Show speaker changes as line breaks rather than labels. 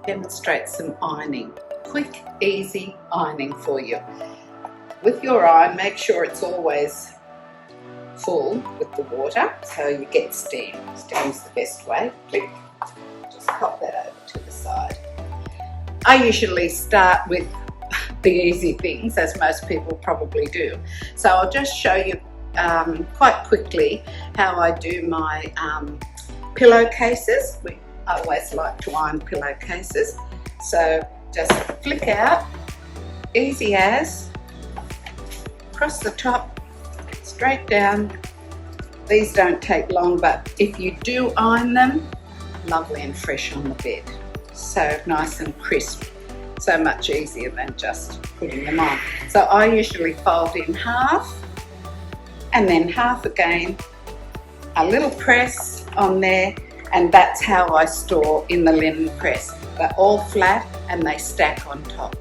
demonstrate some ironing. Quick, easy ironing for you. With your iron, make sure it's always full with the water so you get steam. Steam's the best way. Click. Just pop that over to the side. I usually start with the easy things, as most people probably do. So I'll just show you quite quickly how I do my pillowcases. I always like to iron pillowcases. So just flick out, easy as, across the top, straight down. These don't take long, but if you do iron them, lovely and fresh on the bed. So nice and crisp. So much easier than just putting them on. So I usually fold in half and then half again, a little press on there, and that's how I store in the linen press. They're all flat and they stack on top.